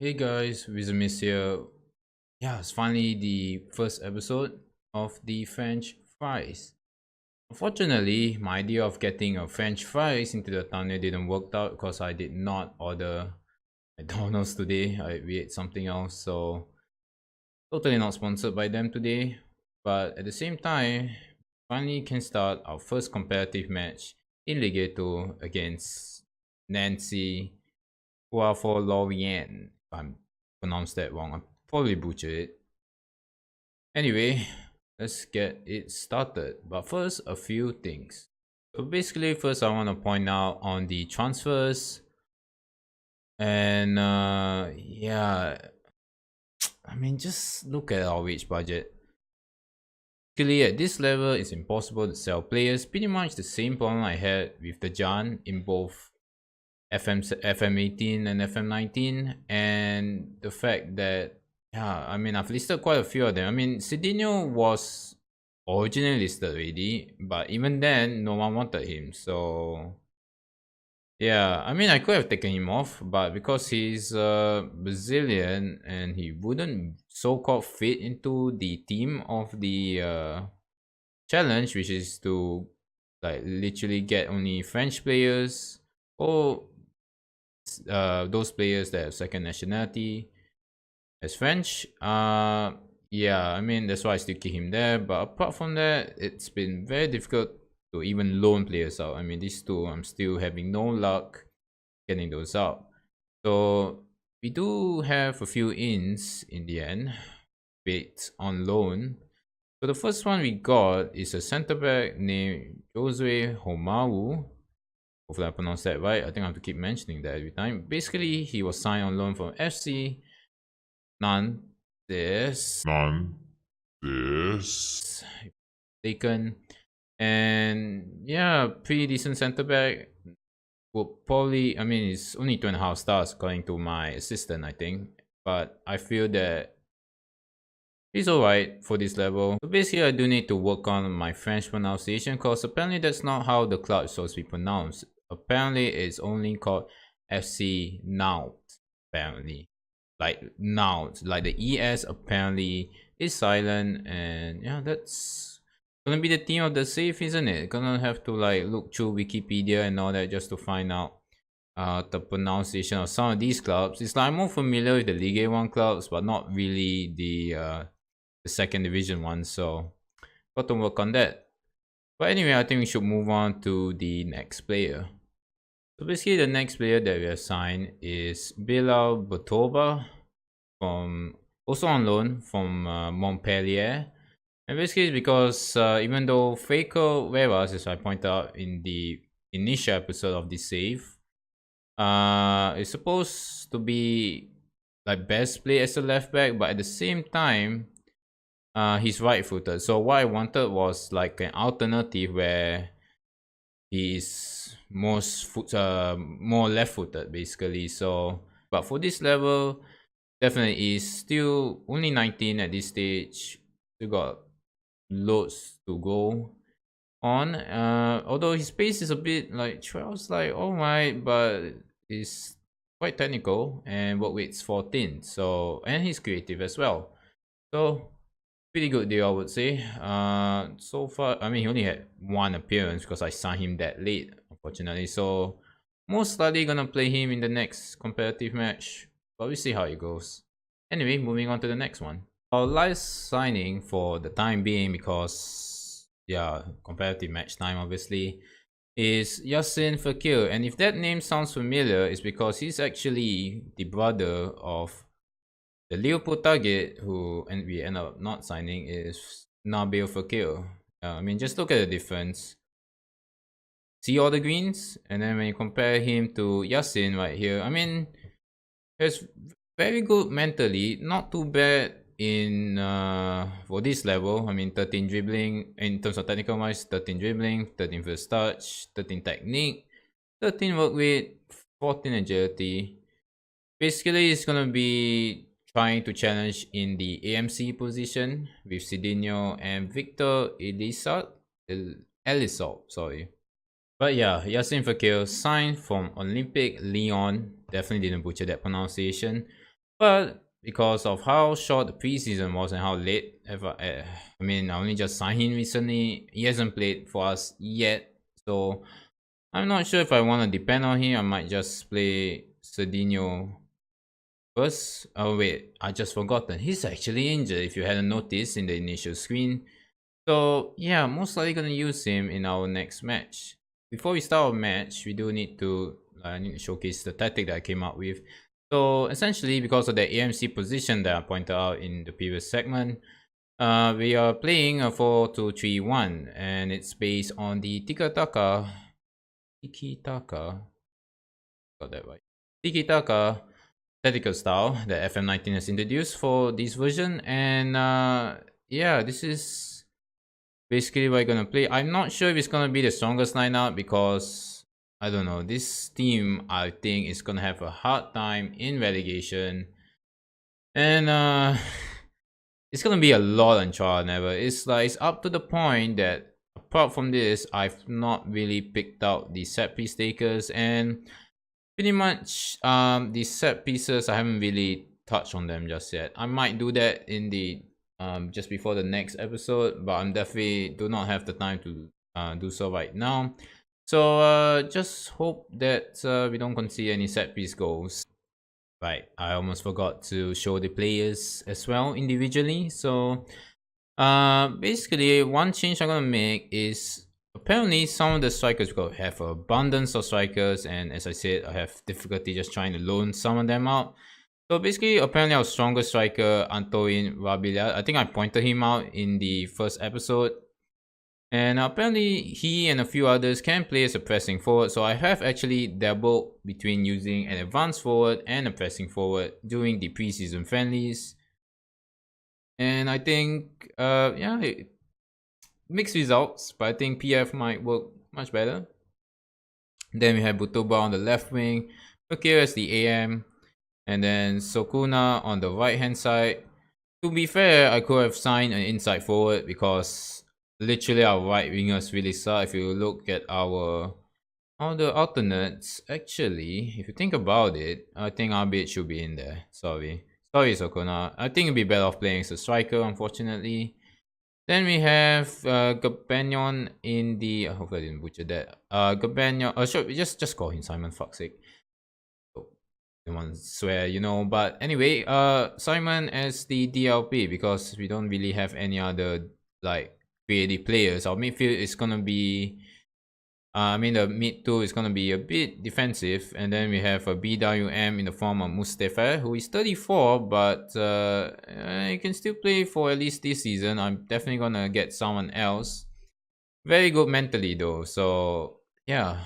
Hey guys, rizimist here. Yeah, it's finally the first episode of the French fries. Unfortunately, my idea of getting a French fries into the thumbnail didn't work out because I did not order McDonald's today. We ate something else, so totally not sponsored by them today. But at the same time, finally can start our first competitive match in Ligue 2 against Nancy for Lorient. If I'm pronounced that wrong, I probably butchered it. Anyway, let's get it started. But first, a few things. So basically, first I want to point out on the transfers. And yeah, I mean, just look at our wage budget. Basically, at this level, it's impossible to sell players. Pretty much the same problem I had with the Jan in both FM18 and FM19, and the fact that yeah, I mean I've listed quite a few of them. I mean Cedinho was originally listed already, but even then no one wanted him. So yeah, I mean I could have taken him off, but because he's Brazilian and he wouldn't so-called fit into the team of the challenge, which is to like literally get only French players or those players that have second nationality as French. Yeah, I mean that's why I still keep him there. But apart from that, it's been very difficult to even loan players out. I mean these two, I'm still having no luck getting those out. So we do have a few ins in the end, bit on loan. So the first one we got is a centre back named Josue Homawu. Hopefully I pronounced that right. I think I have to keep mentioning that every time. Basically, he was signed on loan from FC Nantes. This. Taken. And yeah, pretty decent centre back. Will probably, I mean, it's only 2.5 stars according to my assistant, I think. But I feel that he's alright for this level. So basically, I do need to work on my French pronunciation because apparently that's not how the club is supposed to be pronounced. Apparently, it's only called FC Nantes. Apparently, like Nantes, like the ES apparently is silent, and yeah, that's gonna be the theme of the save, isn't it? Gonna have to like look through Wikipedia and all that just to find out the pronunciation of some of these clubs. It's like I'm more familiar with the Ligue 1 clubs, but not really the second division one, so got to work on that. But anyway, I think we should move on to the next player. So basically the next player that we have signed is Bilal Botoba from also on loan from Montpellier. And basically it's because even though Faker Veras, as I pointed out in the initial episode of this save, is supposed to be like best play as a left back, but at the same time he's right-footed. So what I wanted was like an alternative where he is more left-footed basically. So, but for this level, definitely is still only 19 at this stage. Still got loads to go on. Although his pace is a bit like 12's like oh my, but it's quite technical and work rate's 14. So and he's creative as well. So pretty good deal, I would say. So far, I mean, he only had one appearance because I signed him that late, unfortunately. So most likely gonna play him in the next competitive match, but we'll see how it goes. Anyway, moving on to the next one. Our last signing for the time being, because yeah, competitive match time obviously, is Yassin Fakir. And if that name sounds familiar, it's because he's actually the brother of the Liverpool target, who and we end up not signing, is Nabil Fekir. I mean, just look at the difference. See all the greens, and then when you compare him to Yassin right here, I mean, he's very good mentally, not too bad in for this level. I mean, 13 dribbling in terms of technical wise, 13 dribbling, 13 first touch, 13 technique, 13 work rate, 14 agility. Basically, it's gonna be trying to challenge in the AMC position with Cedinho and Victor Elisov, sorry. But yeah, Yassin Fakir signed from Olympic Lyon. Definitely didn't butcher that pronunciation. But because of how short the preseason was and how late, I mean, I only just signed him recently. He hasn't played for us yet, so I'm not sure if I want to depend on him. I might just play Cedinho first. Oh wait, I just forgotten. He's actually injured. If you hadn't noticed in the initial screen, so yeah, most likely gonna use him in our next match. Before we start our match, we do need to I need to showcase the tactic that I came up with. So essentially, because of the AMC position that I pointed out in the previous segment, we are playing a 4-2-3-1, and it's based on the Tiki-taka, got that right. Tiki-taka tactical style that FM19 has introduced for this version, and yeah, this is basically what I'm gonna play. I'm not sure if it's gonna be the strongest lineup because I don't know. This team I think is gonna have a hard time in relegation, and it's gonna be a lot on trial and error. It's like it's up to the point that apart from this, I've not really picked out the set piece takers, and pretty much the set pieces I haven't really touched on them just yet. I might do that in the just before the next episode, but I'm definitely do not have the time to do so right now. So just hope that we don't concede any set piece goals. Right, I almost forgot to show the players as well individually. So basically one change I'm gonna make is apparently some of the strikers will have abundance of strikers, and as I said, I have difficulty just trying to loan some of them out. So basically, apparently our strongest striker, Antoine Rabila, I think I pointed him out in the first episode. And apparently he and a few others can play as a pressing forward. So I have actually dabbled between using an advanced forward and a pressing forward during the preseason friendlies. And I think yeah, mixed results, but I think PF might work much better. Then we have Butoba on the left wing, Fakir as the AM, and then Sokuna on the right hand side. To be fair, I could have signed an inside forward because literally our right wingers really suck. If you look at our all the alternates, actually, if you think about it, I think Abid should be in there. Sorry, Sokuna. I think it'd be better off playing as a striker, unfortunately. Then we have Gabanion in the. I hope I didn't butcher that. Gabanion. Sure, just call him Simon. Fuck's sake. Oh, don't want to swear, you know. But anyway, Simon as the DLP because we don't really have any other like creative players. Our midfield is gonna be. I mean, the mid two is gonna be a bit defensive, and then we have a BWM in the form of Mustafa, who is 34, but he can still play for at least this season. I'm definitely gonna get someone else. Very good mentally though, so yeah,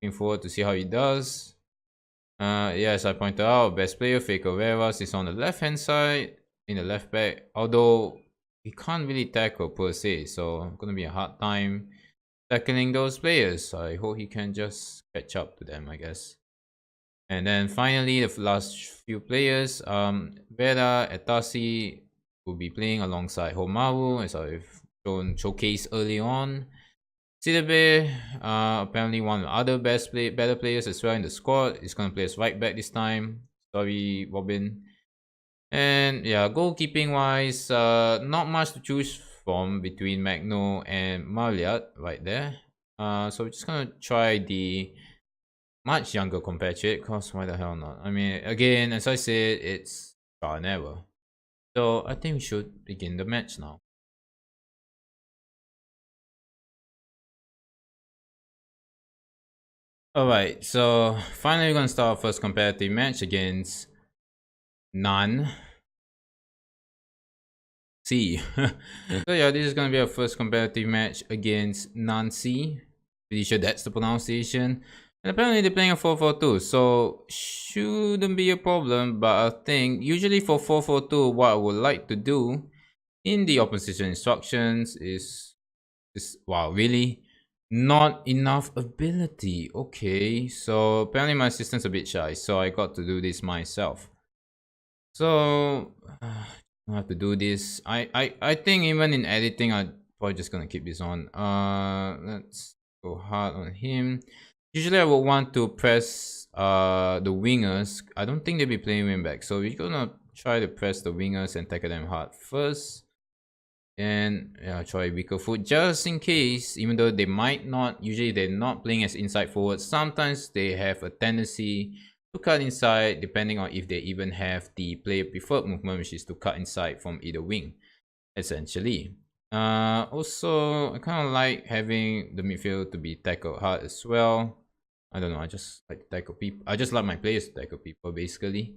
looking forward to see how he does. Yes, I pointed out best player Faker Veras is on the left hand side in the left back, although he can't really tackle per se, so gonna be a hard time tackling those players. I hope he can just catch up to them, I guess. And then finally, the last few players, Vera Etasi will be playing alongside Homaru, as I've shown showcased early on. Sidabe, apparently one of the other better players as well in the squad. He's gonna play as right back this time. Sorry, Robin. And yeah, goalkeeping wise, not much to choose from between Magno and Marliat right there. So we're just gonna try the much younger compatriot, cause why the hell not? I mean, again, as I said, it's trial and error. So I think we should begin the match now. Alright, so finally we're gonna start our first competitive match against Nan C. So yeah, this is gonna be our first competitive match against Nancy. Pretty sure that's the pronunciation. And apparently they're playing a 4-4-2, so shouldn't be a problem. But I think usually for 4-4-2, what I would like to do in the opposition instructions is wow, really not enough ability. Okay, so apparently my assistant's a bit shy, so I got to do this myself. So I have to do this. I think even in editing, I'm probably just gonna keep this on. Let's go hard on him. Usually I would want to press the wingers. I don't think they'll be playing wingback, so we're gonna try to press the wingers and tackle them hard first. And yeah, try weaker foot just in case, even though they might not, usually they're not playing as inside forward. Sometimes they have a tendency to cut inside depending on if they even have the player preferred movement, which is to cut inside from either wing, essentially. Also, I kind of like having the midfield to be tackled hard as well. I don't know, I just like to tackle people. I just like my players to tackle people, basically.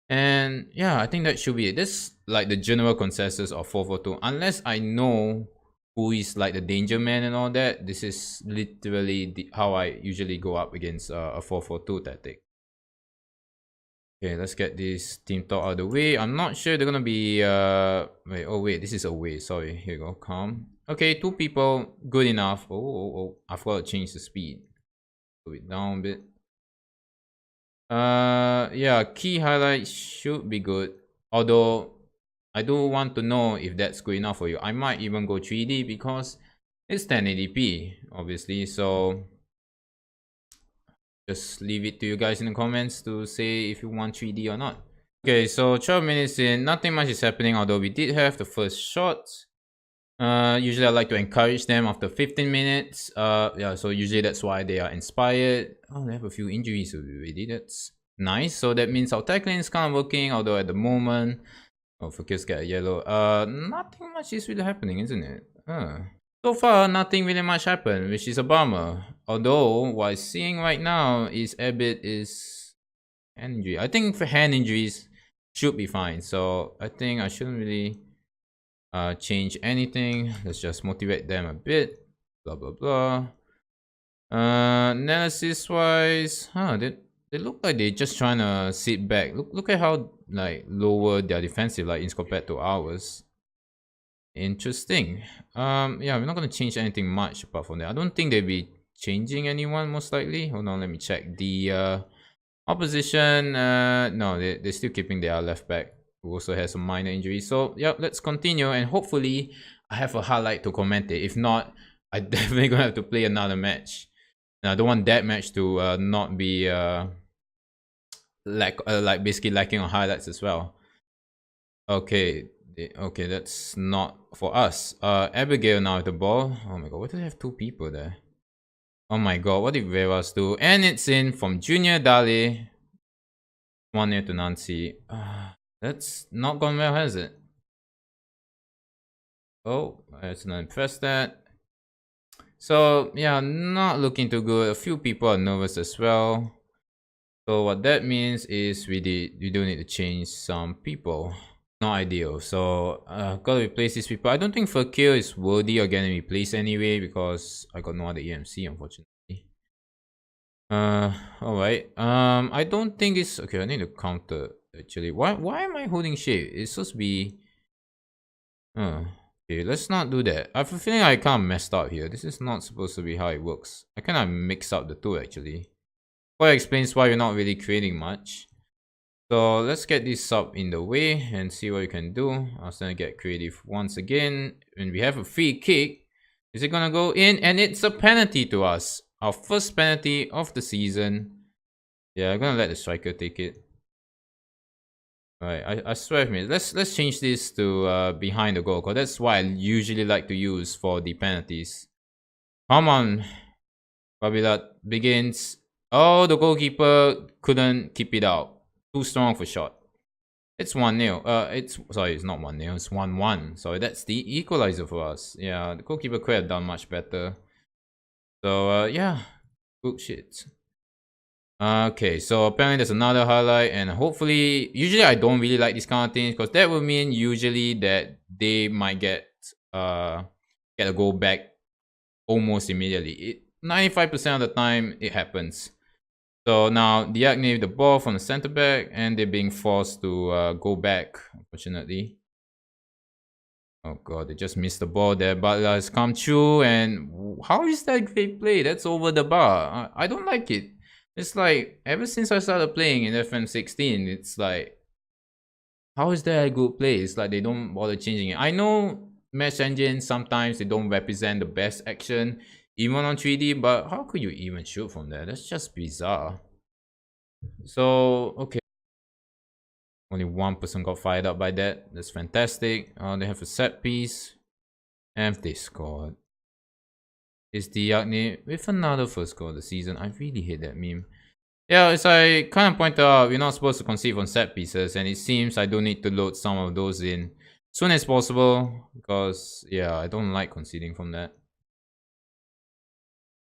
And yeah, I think that should be it. This like the general consensus of 4-4-2. Unless I know who is like the danger man and all that, this is literally how I usually go up against a 4-4-2 tactic. Okay, let's get this team talk out of the way. I'm not sure they're gonna be wait, this is away. Sorry, here you go. Calm. Okay, 2 people, good enough. Oh, I forgot to change the speed. Put it down a bit. Yeah, key highlights should be good. Although I do want to know if that's good enough for you. I might even go 3D because it's 1080p, obviously. So just leave it to you guys in the comments to say if you want 3D or not. Okay, so 12 minutes in, nothing much is happening, although we did have the first shot. Usually I like to encourage them after 15 minutes. Yeah, so usually that's why they are inspired. Oh, they have a few injuries already. That's nice. So that means our tackling is kind of working, although at the moment, oh, Fakir's got a yellow. Nothing much is really happening, isn't it? So far, nothing really much happened, which is a bummer. Although, what I'm seeing right now is Abid is hand injury. I think for hand injuries should be fine. So I think I shouldn't really change anything. Let's just motivate them a bit. Blah blah blah. Analysis wise, they look like they're just trying to sit back. Look at how like lower their defensive like is compared to ours. Interesting. Yeah, we're not gonna change anything much apart from that. I don't think they'll be changing anyone most likely. Hold on, let me check the opposition. No, they're still keeping their left back, who also has some minor injuries. So yeah, let's continue, and hopefully I have a highlight to comment it. If not, I definitely gonna have to play another match. And I don't want that match to not be like basically lacking on highlights as well. Okay, okay, that's not for us. Abigail now with the ball. Oh my god, why do they have 2 people there? Oh my god, what did Veras do? And it's in from Junior Dali. 1-0 to Nancy. That's not gone well, has it? Oh, let's not press that. So yeah, not looking too good. A few people are nervous as well. So what that means is we do need to change some people. Not ideal. So gotta replace these people. I don't think Fakir is worthy of getting replaced anyway because I got no other EMC, unfortunately. Alright. I don't think it's okay. I need to counter actually. Why am I holding shape? It's supposed to be okay, let's not do that. I have a feeling I kind of messed up here. This is not supposed to be how it works. I kind of mix up the two actually. That explains why we're not really creating much. So let's get this sub in the way and see what we can do. I was gonna get creative once again. When we have a free kick, is it gonna go in? And it's a penalty to us. Our first penalty of the season. Yeah, I'm gonna let the striker take it. Alright, I swear me. Let's change this to behind the goal, because that's what I usually like to use for the penalties. Come on. Babilat begins. Oh, the goalkeeper couldn't keep it out. Too strong for shot. It's 1-0. It's not 1-0, it's 1-1. So that's the equalizer for us. Yeah, the goalkeeper could have done much better. So yeah, good shit. Okay, so apparently there's another highlight, and hopefully, usually I don't really like these kind of things because that would mean usually that they might get a goal back almost immediately. 95% of the time it happens. So now deactivate the ball from the center back, and they're being forced to go back, unfortunately. Oh god, they just missed the ball there. Butler has come through, and how is that great play? That's over the bar. I don't like it. It's like, ever since I started playing in FM16, it's like, how is that a good play? It's like they don't bother changing it. I know match engines, sometimes they don't represent the best action even on 3D, but how could you even shoot from there? That's just bizarre. So, okay. Only one person got fired up by that. That's fantastic. They have a set piece. And they scored. It's the Yagne with another first goal of the season. I really hate that meme. Yeah, as I kind of pointed out, we're not supposed to conceive on set pieces, and it seems I do need to load some of those in soon as possible because, yeah, I don't like conceding from that.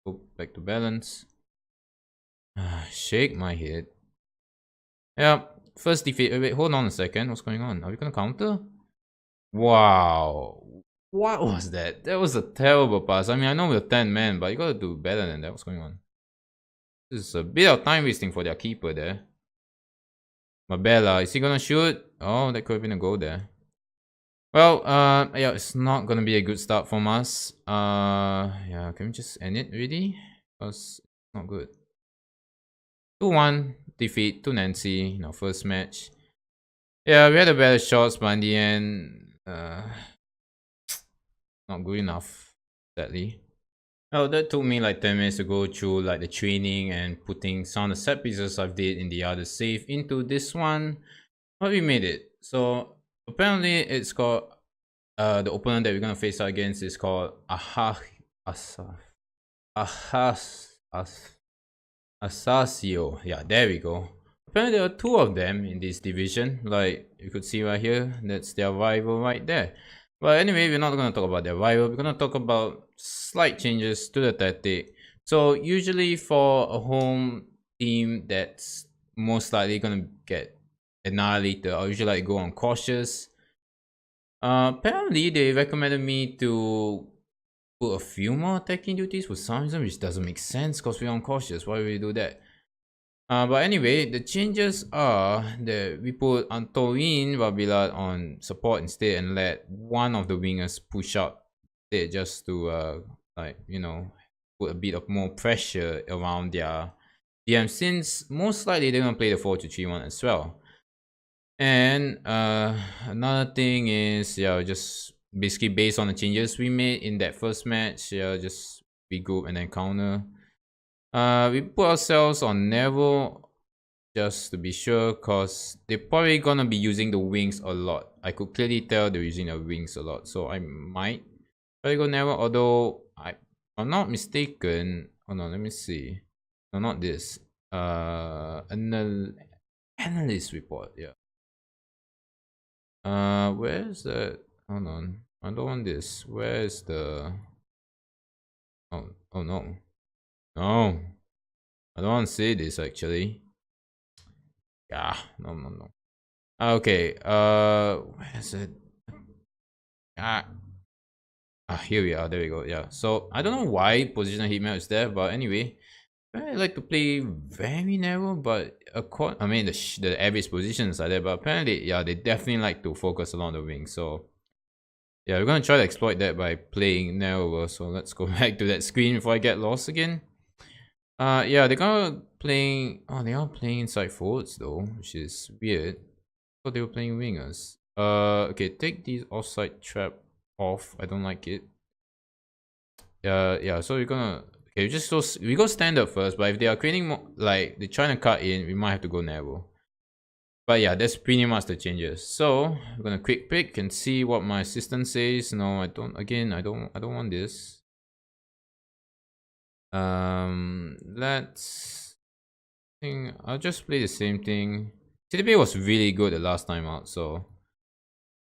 Go back to balance. Shake my head. Yeah, first defeat. Wait, hold on a second. What's going on? Are we gonna counter? Wow. What was that? That was a terrible pass. I mean, I know we're 10 men, but you gotta do better than that. What's going on? This is a bit of time wasting for their keeper there. Mabella, is he gonna shoot? Oh, that could have been a goal there. Well, yeah, it's not gonna be a good start from us. Yeah, can we just end it really? Because it's not good. 2-1 defeat to Nancy in our first match. Yeah, we had a better shots, but in the end, not good enough, sadly. Oh, that took me like 10 minutes to go through like the training and putting some of the set pieces I've did in the other save into this one. But we made it. So apparently it's called the opponent that we're gonna face out against is called Asasio. Yeah, there we go. Apparently there are two of them in this division. Like you could see right here, that's their rival right there. But anyway, we're not going to talk about their rival. We're going to talk about slight changes to the tactic. So usually for a home team that's most likely going to get annihilated, I usually like go on cautious. Apparently they recommended me to put a few more attacking duties for some reason, which doesn't make sense because we're on cautious. Why would we do that? But anyway, the changes are that we put Antoine Vabilat on support instead and let one of the wingers push up instead just to like, you know, put a bit of more pressure around their DM since most likely they're gonna play the 4-2-3-1 as well. And another thing is, yeah, just basically based on the changes we made in that first match, yeah, just regroup and then counter. We put ourselves on Neville just to be sure because they're probably gonna be using the wings a lot. I could clearly tell they're using the wings a lot, so I might try to go Neville, although I'm not mistaken. Oh no, let me see. No, not this. Analyst report, yeah. Where's that? Hold on. I don't want this. Where's the oh no. No. I don't want to see this actually. Yeah, no. Okay, where's it? Here we are. There we go. Yeah. So I don't know why positional heatmap is there, but anyway, I like to play very narrow. But I mean the average positions are there, but apparently, yeah, they definitely like to focus along the wing. So yeah, we're gonna try to exploit that by playing narrower. So let's go back to that screen before I get lost again. Yeah, they're gonna playing. Oh, they are playing inside forwards though, which is weird. Thought they were playing wingers. Okay, take these offside trap off. I don't like it. Yeah. So we're gonna we go standard first. But if they are creating more, like they're trying to cut in, we might have to go narrow. But yeah, that's pretty much the changes. So I'm gonna quick pick and see what my assistant says. No, I don't. Again, I don't want this. Let's think I'll just play the same thing. TDP was really good the last time out, so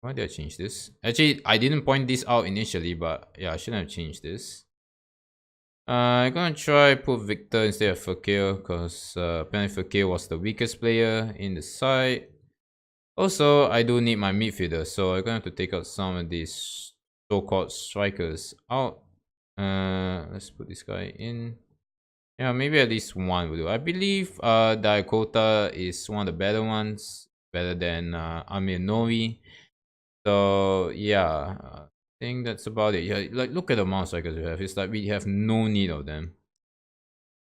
why did I change this? Actually, I didn't point this out initially, but yeah, I shouldn't have changed this. I'm gonna try put Victor instead of Fakir because apparently Fakir was the weakest player in the side. Also, I do need my midfielder, so I'm gonna have to take out some of these so-called strikers out. Let's put this guy in. Yeah, maybe at least one will do. I believe Dakota is one of the better ones, better than Amir Novi. So yeah, I think that's about it. Yeah, like look at the amount of strikers we have. It's like we have no need of them.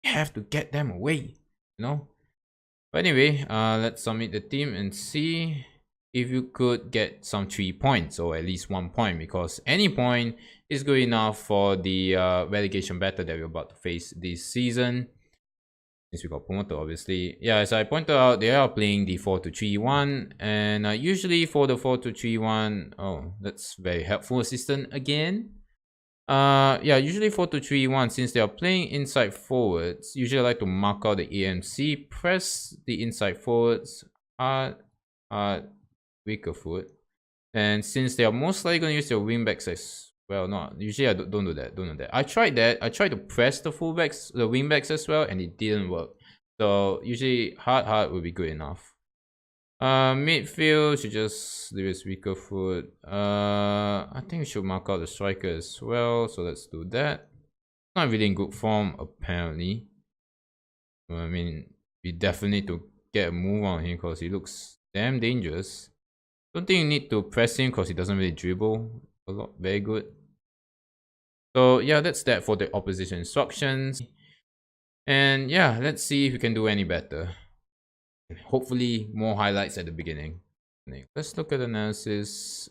We have to get them away, you know. But anyway, let's submit the team and see if you could get some 3 points or at least 1 point because any point is good enough for the relegation battle that we're about to face this season. Since we got promoted, obviously. Yeah, as I pointed out, they are playing the 4-2-3-1, and usually for the 4-2-3-1, oh, that's very helpful assistant again. Yeah, usually 4-2-3-1, since they are playing inside forwards, usually I like to mark out the AMC, press the inside forwards, hard, weaker foot. And since they are most likely going to use their wingbacks as well, no, usually I don't do that. Don't do that. I tried that. I tried to press the fullbacks, the wingbacks as well, and it didn't work. So usually hard would be good enough. Midfield should just leave his weaker foot. I think we should mark out the striker as well. So let's do that. Not really in good form apparently. I mean, we definitely need to get a move on him because he looks damn dangerous. Don't think you need to press him because he doesn't really dribble a lot. Very good. So yeah, that's that for the opposition instructions. And yeah, let's see if we can do any better. Hopefully more highlights at the beginning. Let's look at analysis.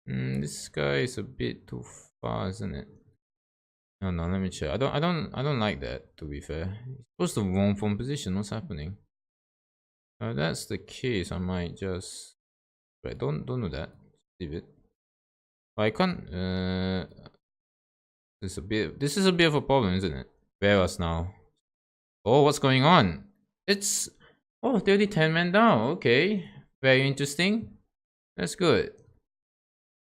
This guy is a bit too far, isn't it? No, let me check. I don't like that, to be fair. He's supposed to roam from position. What's happening? If that's the case, I might just right. Don't do that. Leave it. I can't. This is a bit of a problem, isn't it? Where us now? Oh, what's going on? It's oh, 10 men down. Okay, very interesting. That's good.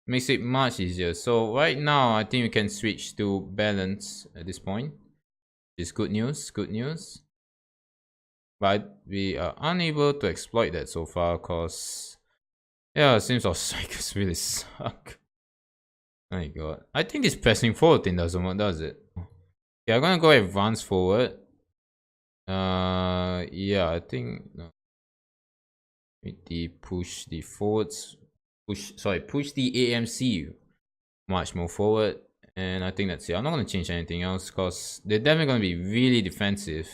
Makes it much easier. So right now, I think we can switch to balance at this point. It's good news. Good news. But we are unable to exploit that so far because yeah, it seems our strikers really suck. Oh my god. I think this pressing forward thing doesn't work, does it? Yeah, I'm gonna go advance forward. Yeah, I think no. Push the forwards. Push the AMC much more forward. And I think that's it. I'm not gonna change anything else because they're definitely gonna be really defensive.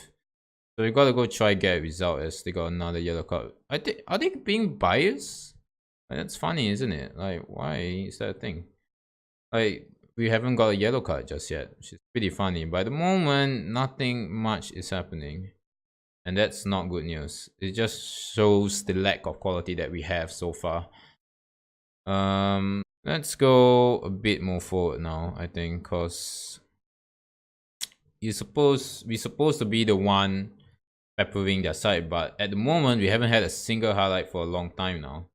So we gotta go try get a result as they got another yellow card. Are they being biased? Like, that's funny, isn't it? Like, why is that a thing? Like, we haven't got a yellow card just yet, which is pretty funny. But at the moment, nothing much is happening. And that's not good news. It just shows the lack of quality that we have so far. Let's go a bit more forward now, I think, because we're supposed to be the one peppering their side, but at the moment we haven't had a single highlight for a long time now.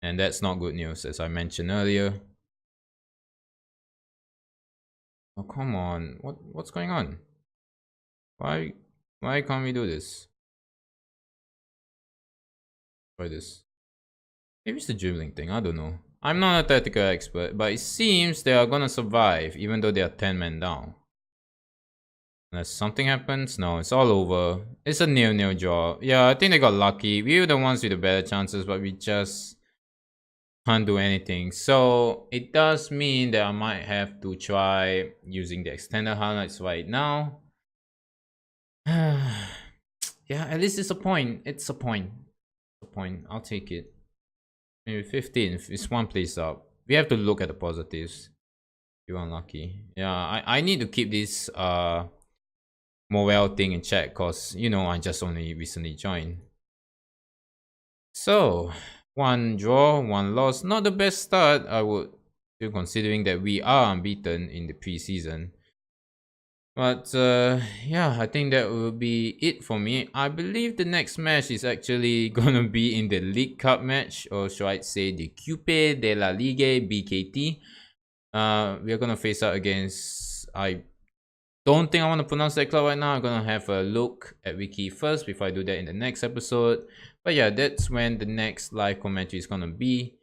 And that's not good news, as I mentioned earlier. Oh, come on. What's going on? Why can't we do this? Try this. Maybe it's the dribbling thing, I don't know. I'm not a tactical expert, but it seems they are gonna survive even though they are 10 men down. Unless something happens, no, it's all over. It's a 0-0 draw. Yeah, I think they got lucky. We were the ones with the better chances, but we just can't do anything. So it does mean that I might have to try using the extended highlights right now. Yeah, at least it's a point. It's a point. I'll take it. Maybe 15th. It's one place up. We have to look at the positives. You're unlucky. Yeah, I need to keep this morale thing in check because you know I just only recently joined. So 1 draw, 1 loss. Not the best start, I would feel, considering that we are unbeaten in the preseason. But yeah, I think that will be it for me. I believe the next match is actually gonna be in the League Cup match, or should I say the Coupe de la Ligue BKT. We are gonna face out against, I don't think I want to pronounce that club right now. I'm gonna have a look at wiki first before I do that in the next episode. But yeah, that's when the next live commentary is gonna be.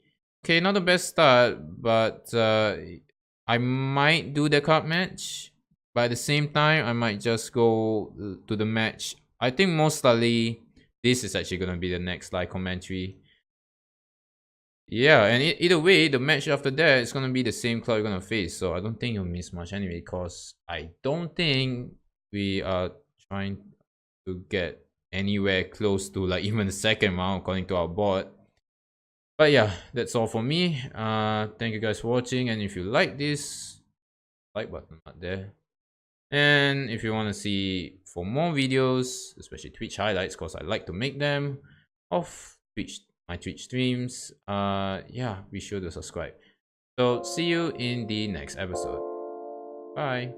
Okay, not the best start, but I might do the cup match. But at the same time, I might just go to the match. I think most likely this is actually gonna be the next live commentary. Yeah, and either way, the match after that is gonna be the same club you're gonna face. So I don't think you'll miss much anyway, because I don't think we are trying to get anywhere close to like even the second round according to our board. But yeah, that's all for me. Thank you guys for watching, and if you like this, like button not there. And if you want to see for more videos, especially Twitch highlights, because I like to make them of Twitch, my Twitch streams, yeah, be sure to subscribe. So see you in the next episode. Bye.